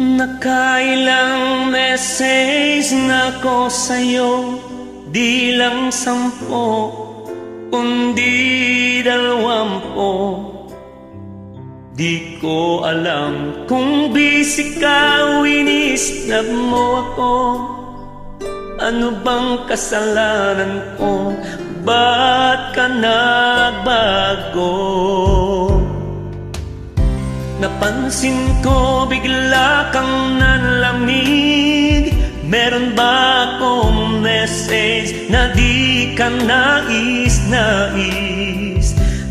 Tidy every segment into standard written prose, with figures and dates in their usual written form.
Nakailang message na ko sa'yo, di lang 10, kundi 20. Di ko alam kung busy ka o inisnab mo ako. Ano bang kasalanan ko? Ba't ka nagbago? Napansin ko bigla kang nanlamig. Meron ba akong message na di ka nais-nais?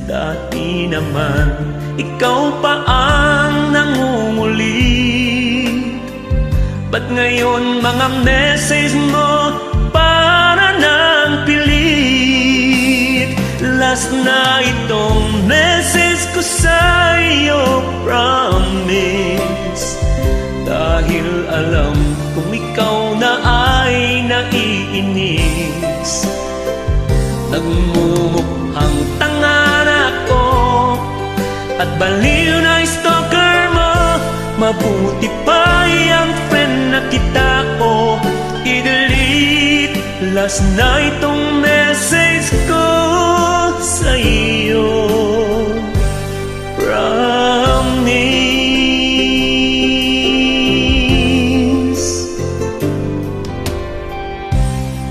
Dati naman ikaw pa ang nangunguli. Ba't ngayon mga message mo para ng pilit? Last na itong message ko sa'yo, promise. Dahil alam kung ikaw na ay naiinis. Nagmumukhang tanga na ako at baliw na stalker mo. Mabuti pa yung friend na kita ko i-delete. Last na itong message ko sa'yo, promise.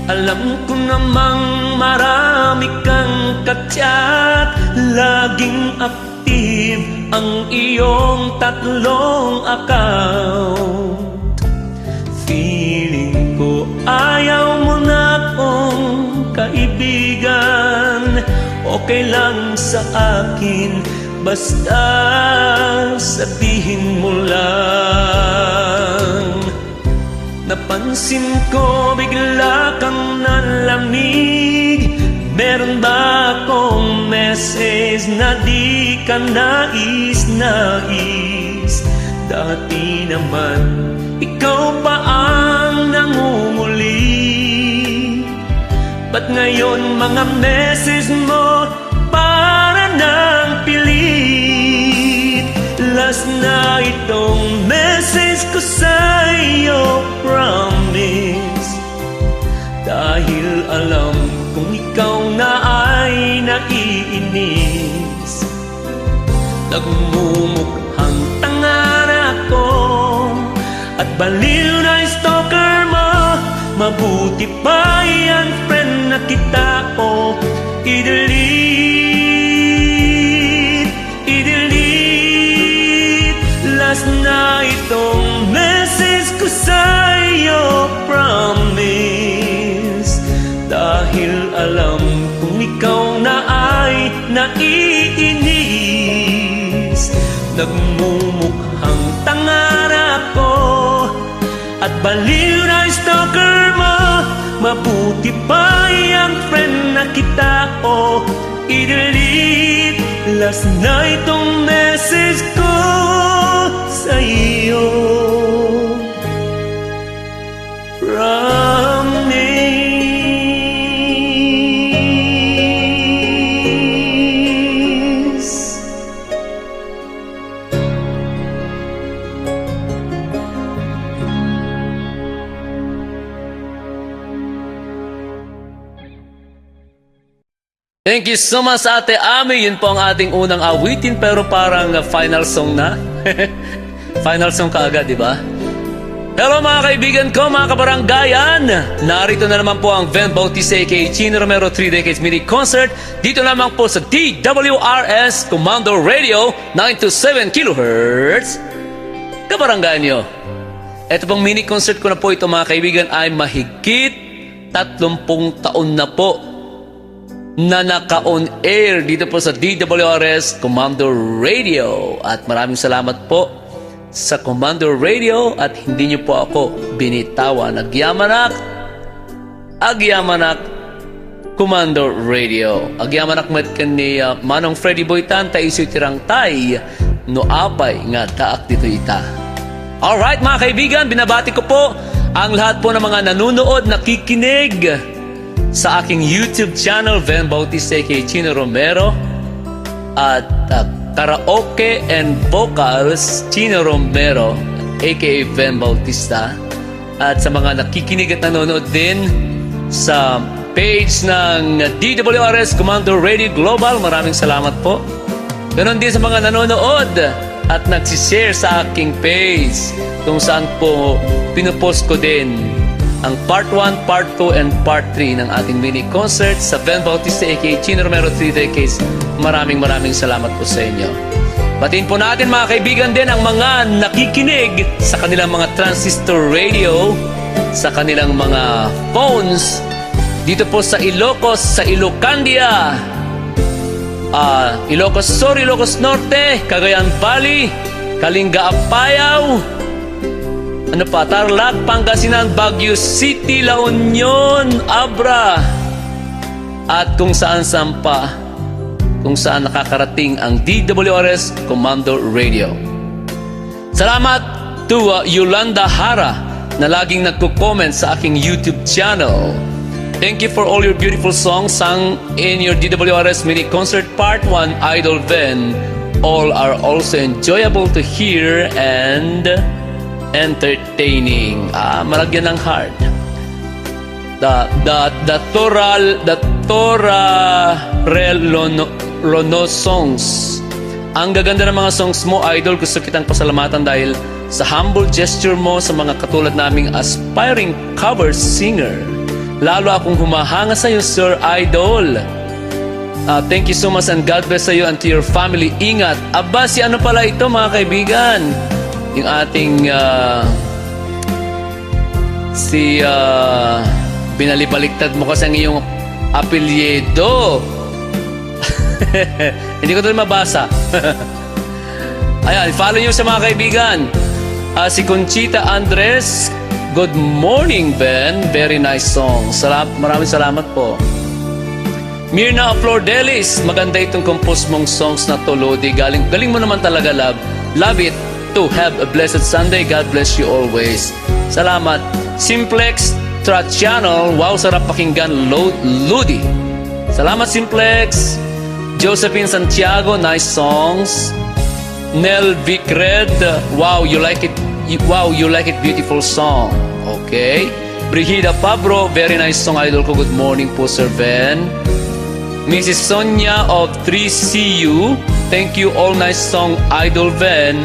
Alam ko namang marami kang ka-chat, laging active ang iyong 3 account. Feeling ko ayaw mo na akong kaibigan. Okay lang sa akin, basta sabihin mo lang. Napansin ko bigla kang nanlamig. Meron ba akong message na di ka nais-nais? Dati naman ikaw pa ang nangunguli. Ba't ngayon mga message mo para ng pilit? Last na itong message ko sa'yo, promise. Dahil alam kung ikaw na ay naiinis. Nagmumukhang tanga na ako at baliw na stalker mo. Mabuti pa yan friend na kita ko i-delete. I-delete. Last na itong message ko sa'yo, promise. Dahil alam kung ikaw na ay naiinis. Nagmumukhang tanga na ako at baliw na stalker mo. Mabuti pa yung friend na kita ko i-delete. Last na itong message ko sa'yo, promise. Thank you so much, Ate Ami. Yun po ang ating unang awitin, pero parang final song na. Final song kaagad, di ba? Hello mga kaibigan ko, mga kabaranggayan. Narito na naman po ang Ven Bautista aka Chino Romero 3 Decades Mini Concert. Dito naman po sa DWRS Commando Radio 927 kHz. Kabaranggayan nyo, ito pong mini concert ko na po ito mga kaibigan ay mahigit 30 taon na po na naka-on air dito po sa DWRS Commando Radio. At maraming salamat po sa Commando Radio at hindi niyo po ako binitawan. Agyamanak Commando Radio. Agyamanak met kani Manong Freddy Boytan ta isu tirang tay no apay nga taak dito ita. Alright mga kaibigan, binabati ko po ang lahat po ng mga nanonood, nakikinig sa aking YouTube channel, Ven Bautista aka Chino Romero, at Karaoke and Vocals Chino Romero. aka Ben Bautista. At sa mga nakikinig at nanonood din sa page ng DWRS Commander Radio Global, maraming salamat po. Ganon din sa mga nanonood at nagsishare sa aking page kung saan po pinupost ko din ang Part 1, Part 2, and Part 3 ng ating mini concert sa Ben Bautista aka Chino Romero 3 Decades. Maraming salamat po sa inyo. Batiin po natin mga kaibigan din ang mga nakikinig sa kanilang mga transistor radio, sa kanilang mga phones, dito po sa Ilocos, sa Ilocandia, Ilocos Sur, Ilocos Norte, Cagayan Valley, Kalinga Apayao, Tarlac, Pangasinan, Baguio City, La Union, Abra, at kung saan-saan pa, kung saan nakakarating ang DWRS Commando Radio. Salamat to Yolanda Hara na laging nagko-comment sa aking YouTube channel. Thank you for all your beautiful songs sung in your DWRS Mini Concert Part 1, Idol Ben. All are also enjoyable to hear and entertaining. Malagyan ng heart. The Torarel Lono songs. Ang gaganda ng mga songs mo, Idol. Gusto kitang pasalamatan dahil sa humble gesture mo sa mga katulad naming aspiring cover singer. Lalo akong humahanga sa iyo, Sir Idol. Thank you so much and God bless sa iyo and to your family. Ingat. Aba, si ano pala ito mga kaibigan? Yung ating binalibaliktad mo kasi ang iyong apelyido. Hindi ko ito mabasa. Ayan, follow nyo sa mga kaibigan. Si Conchita Andres, good morning, Ben. Very nice song. Maraming salamat po. Mirna Flordelis, maganda itong compose mong songs na to, Lodi. Galing mo naman talaga, love. Love it to have a blessed Sunday. God bless you always. Salamat. Simplex Channel, wow, sarap pakinggan, Lodi. Salamat, Simplex. Josephine Santiago, nice songs. Nel Vicred, wow, you like it. Wow, you like it, beautiful song. Okay. Brigida Pabro, very nice song, Idol ko. Good morning po, Sir Ben. Mrs. Sonia of 3CU, thank you, all nice song, Idol Ben.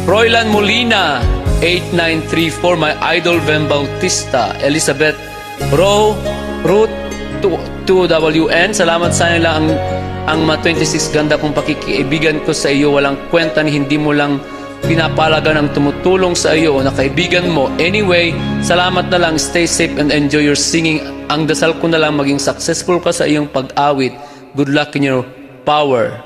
Roylan Molina, 8934, my Idol Ben Bautista. Elizabeth Ruth 2WN, salamat sa nila ang 26 ganda kong pakikiibigan ko sa iyo. Walang kwenta ni hindi mo lang pinapalaga ng tumutulong sa iyo na kaibigan mo. Anyway, salamat na lang. Stay safe and enjoy your singing. Ang dasal ko na lang maging successful ka sa iyong pag-awit. Good luck in your power.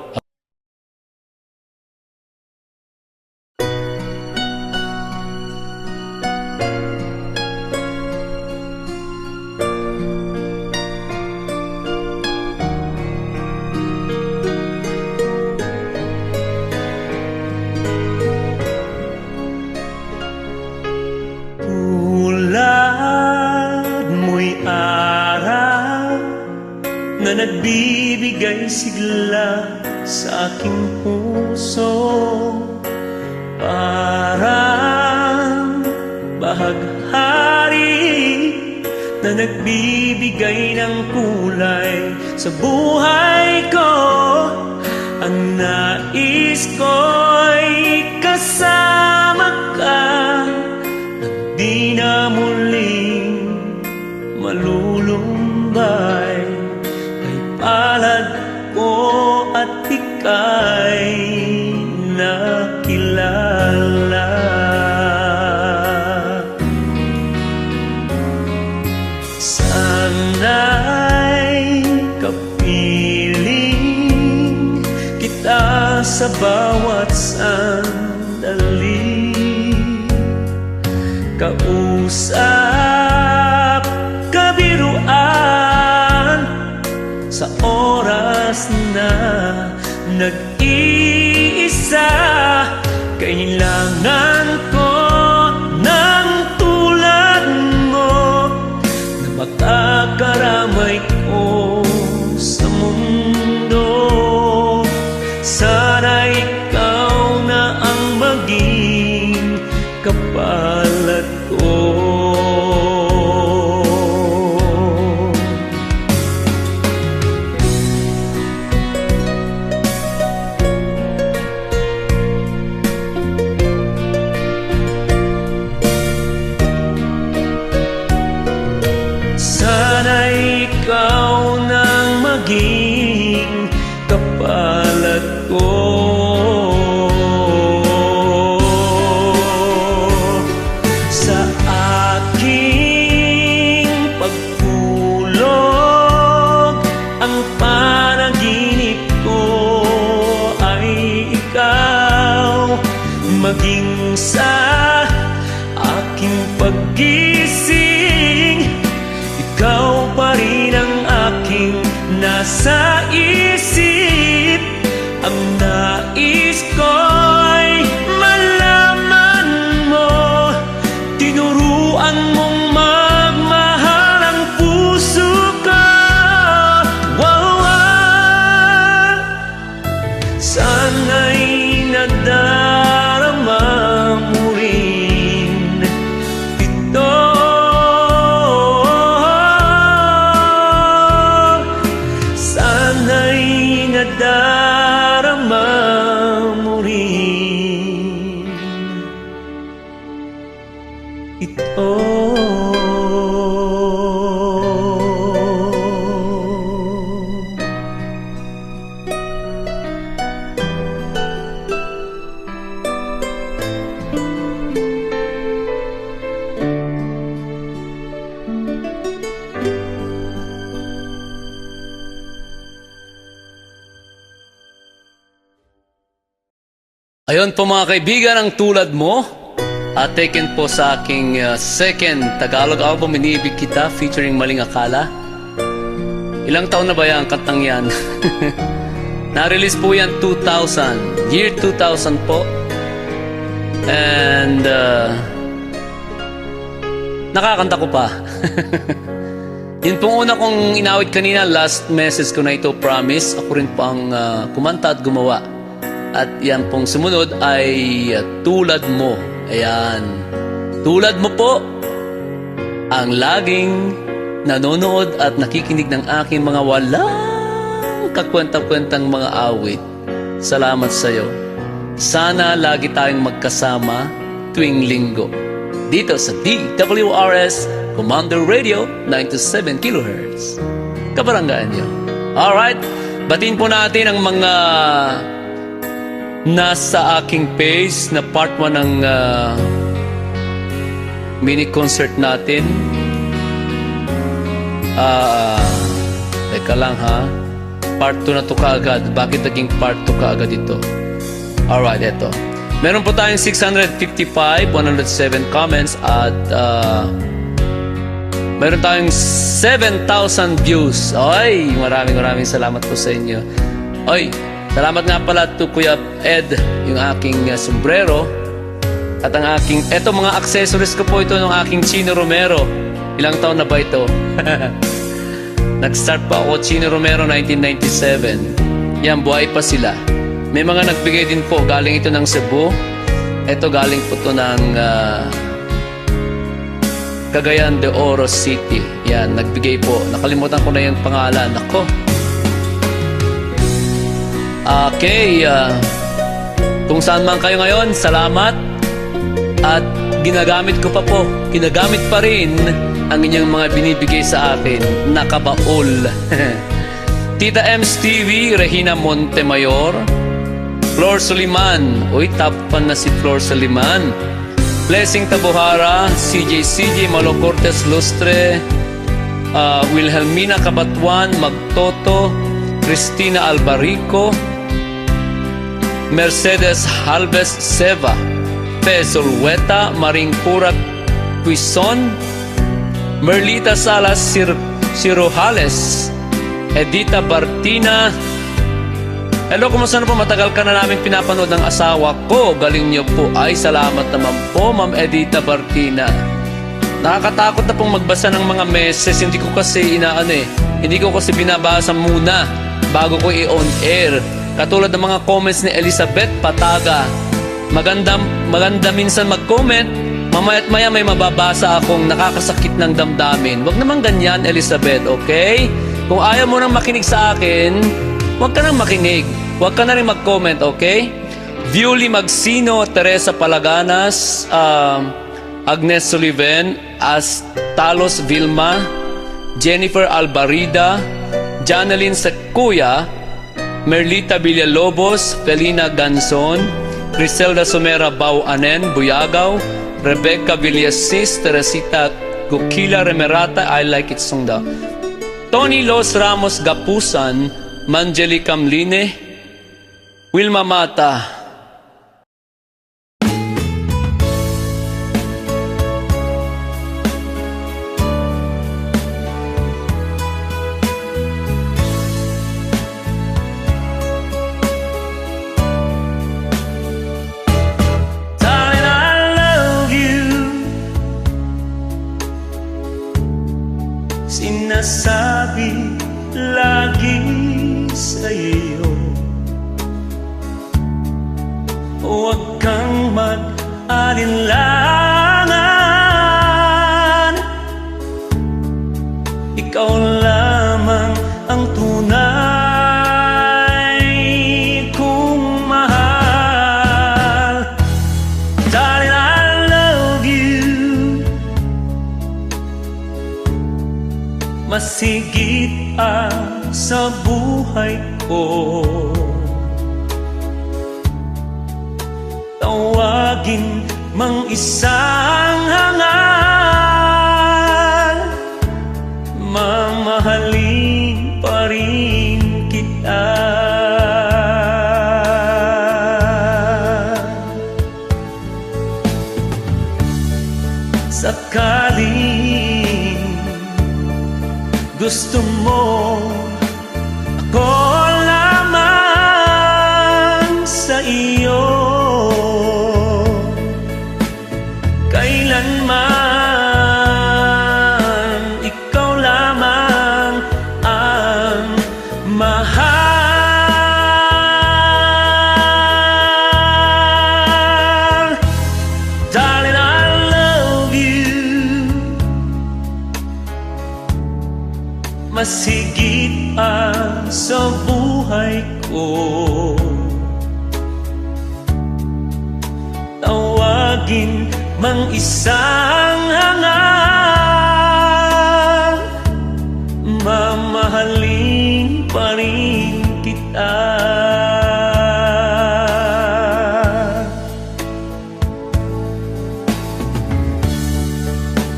Na nagbibigay sigla sa aking puso, parang bahaghari na nagbibigay ng kulay sa buhay ko. Ang nais ko'y kasama ka at di na muling malulumbay. Palad ko at ika'y nakilala. Sana'y kapiling kita sa bawat sandali. Kausap, kabiruan sa oras na nag-iisa. Kailangan ko ng tulad mo na makakaramay ko sa mundo. Sana ikaw na ang maging maging kapalat ko. Sa aking pagtulog, ang panaginip ko ay ikaw. Maging sa aking paggising, ikaw pa rin ang aking nasa isip. Ang nais ko'y malaman mo, tinuruan mong magmahal ang puso ko. Wow, wow. Sana'y nadarama mo rin ito. Sana'y nadarama mo rin ito. Ayun po mga kaibigan, ang tulad mo, taken po sa aking second Tagalog album, Iniibig Kita, featuring Maling Akala. Ilang taon na ba yan, kantang yan? Na-release po yan 2000, year 2000 po. And nakakanta ko pa. Yun pong una kong inawit kanina, last message ko na ito, Promise. Ako rin po ang kumanta at gumawa. At yan pong sumunod ay Tulad Mo. Ayan. Tulad mo po ang laging nanonood at nakikinig ng aking mga walang kakwenta-kwentang mga awit. Salamat sa iyo. Sana lagi tayong magkasama tuwing linggo dito sa DWRS Commander Radio 927 kHz. Kabaranggaan niyo. Alright. Batiin po natin ang mga nasa aking page na part 1 ng mini concert natin. Teka lang ha. Part 2 na to kaagad. Bakit naging part 2 kaagad ito? Alright, eto. Meron po tayong 655, 107 comments at meron tayong 7,000 views. Ay, maraming salamat po sa inyo. Ay, salamat nga pala to Kuya Ed, yung aking sombrero. At ang aking, eto mga accessories ko po ito ng aking Chino Romero. Ilang taon na ba ito? Nag-start pa ako Chino Romero 1997. Yan, buhay pa sila. May mga nagbigay din po, galing ito ng Cebu. Ito galing po to ng Cagayan de Oro City. Yan, nagbigay po. Nakalimutan ko na yung pangalan. Ako. Okay, kung saan man kayo ngayon, salamat. At ginagamit ko pa po, ginagamit pa rin ang inyong mga binibigay sa akin. Nakabaol. Tita Ems TV, Regina Montemayor, Flor Soliman. Uy, top fan na si Flor Soliman. Blessing Tabuhara, CJ Malo Cortez Lustre, Wilhelmina Kabatuan, Magtoto, Cristina Albarico, Mercedes Halves Seva, Pesolweta, Maring Purat Quison, Merlita Salas Sirojales, Edita Bartina. Hello, kumusta na po? Matagal ka na namin pinapanood ng asawa ko. Galing niyo po. Ay, salamat naman po, Ma'am Edita Bartina. Nakakatakot na pong magbasa ng mga messages. Hindi ko kasi hindi ko kasi binabasa muna bago ko i-on air. Katulad ng mga comments ni Elizabeth Pataga. Maganda minsan mag-comment. Mamaya't maya may mababasa akong nakakasakit ng damdamin. Huwag naman ganyan, Elizabeth, okay? Kung ayaw mo nang makinig sa akin, huwag ka nang makinig. Huwag ka na rin mag-comment, okay? Violi Magsino, Teresa Palaganas, Agnes Sullivan, Talos Vilma, Jennifer Albarida, Janeline Secuya, Merlita Villalobos, Felina Ganson, Griselda Somera Bauanen, Buyagaw, Rebecca Villasis, Teresita Gukila Remerata, I like it song daw. Tony Los Ramos Gapusan, Manjeli Camline, Wilma Mata. Darling, I love you. Sinasabi lagi sa iyo, huwag kang mag-alinlangan. Ikaw lamang ang tunay kong mahal. Darling, I love you. Masigit sa buhay ko. Tawagin mang isang hangal, mamahalin pa rin kita. Sakaling gusto mo ako lamang sa iyo, kailanman ikaw lamang ang mahal. Darling, I love you. Masigit sa buhay ko. Tawagin mang isang hangal, mamahalin pa rin kita.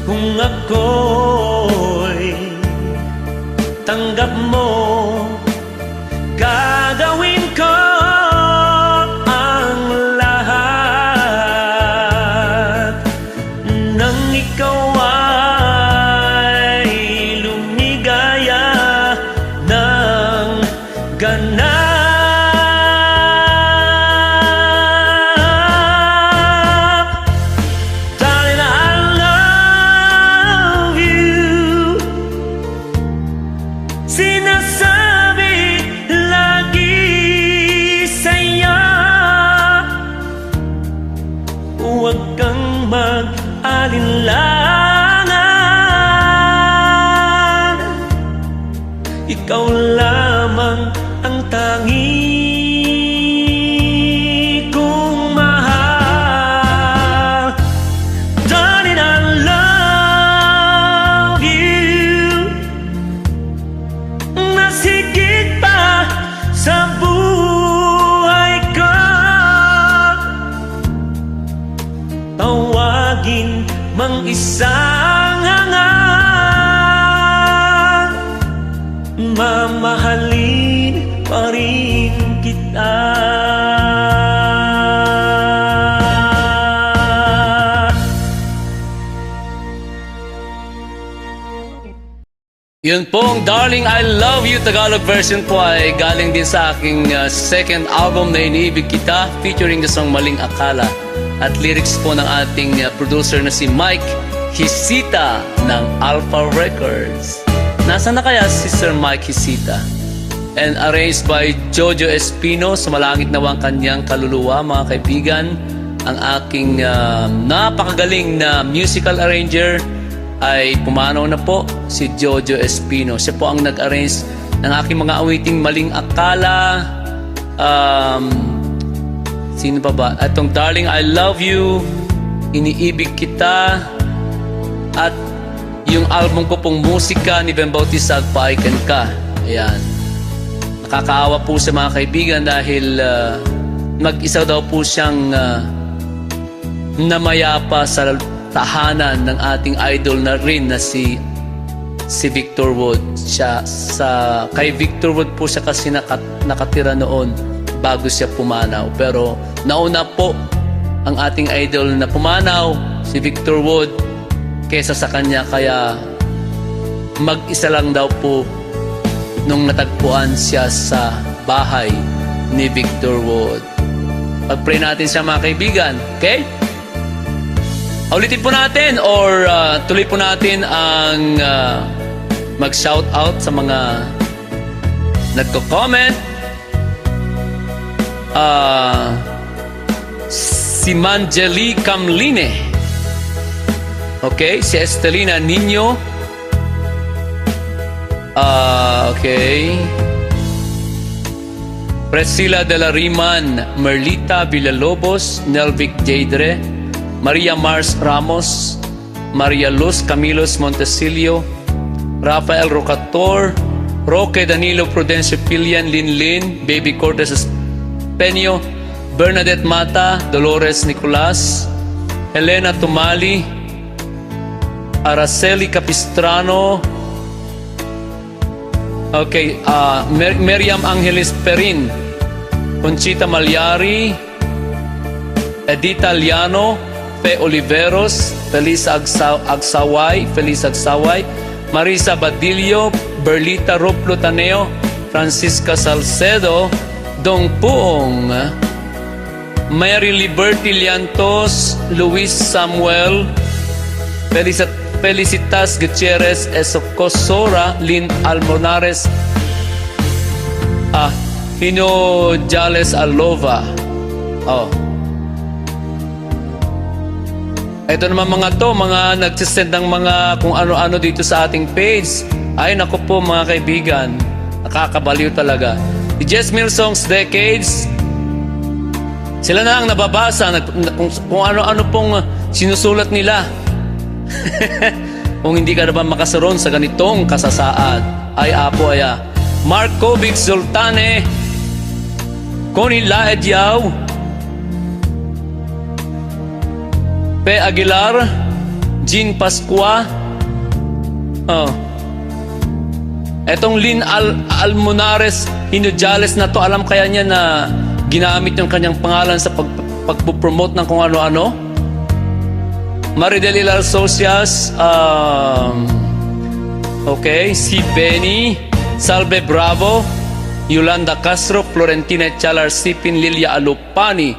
Kung ako'y tanggap mo, gagawin ko ang lahat nang ikaw ay lumigaya ng ganap. Darling, I love you. Sinasabi lagi sa'yo, huwag kang mag-alinlangan. Ikaw lamang ang tangi kong mahal. Darling, I love you. Masigit pa sa buhay ko. Tawagin mang isang hangal, mamahalin pa rin kita. Yun pong Darling I Love You Tagalog version po ay galing din sa aking second album na Iniibig Kita, featuring the song Maling Akala, at lyrics po ng ating producer na si Mike Hisita ng Alpha Records. Nasaan na kaya si Sir Mike Hisita? And arranged by Jojo Espino. Sumalangit nawa ang kanyang kaluluwa, mga kaibigan. Ang aking napakagaling na musical arranger ay pumanaw na po, si Jojo Espino. Siya po ang nag-arrange ng aking mga awiting Maling Akala. Sino pa ba? Atong Darling I Love You, Iniibig Kita, at yung album ko pong musika ni Ben Bautista, Paikan Ka. Ayan. Nakakaawa po sa mga kaibigan dahil mag-isa daw po siyang namayapa sa tahanan ng ating idol na rin na si Victor Wood. Kay Victor Wood po siya kasi nakatira noon bago siya pumanaw. Pero nauna po ang ating idol na pumanaw, si Victor Wood, kesa sa kanya. Kaya mag-isa lang daw po nung natagpuan siya sa bahay ni Victor Wood. Pag-pray natin siya mga kaibigan. Okay? Ulitin po natin or tuloy po natin ang mag-shout out sa mga nagko-comment. Si Manjeli Camline. Okay, si Estelina Nino. Okay. Priscilla de la Riman, Merlita Villalobos, Nelvic Jadre, Maria Mars Ramos, Maria Luz Camilos Montesilio, Rafael Rocator, Roque Danilo Prudencio Pilian, Linlin, Baby Cortez Peño, Bernadette Mata, Dolores Nicolas, Helena Tumali, Araceli Capistrano, okay, Miriam Angeles Perin, Conchita Malyari, Edita Liano, Fe Oliveros, Felisa Agsaway, Marisa Badillo, Berlita Roplo Taneo, Francisca Salcedo, Dong Puong, Mary Liberty Liantos, Luis Samuel, Felicitas Gutierrez, Esocosora, Lynn Almonares, Hino Jales Alova. Ito naman mga nagsisend ng mga kung ano-ano dito sa ating page. Ay naku po mga kaibigan, nakakabaliw talaga. Si Jesmil Songs Decades, sila na ang nababasa kung ano-ano pong sinusulat nila. Kung hindi ka na ba makasaron sa ganitong kasasaad. Ay apo aya. Mark Kovic Zoltane, Connie Laedyaw, Pe Aguilar, Jean Pascua. Etong Lynn Almonares Hinojales na to, alam kaya niya na ginamit yung kanyang pangalan sa pagpupromote ng kung ano-ano? Maridel Ilar Socias, okay, si Benny, Salve Bravo, Yolanda Castro, Florentina Chalar Sipin, Lilia Alupani,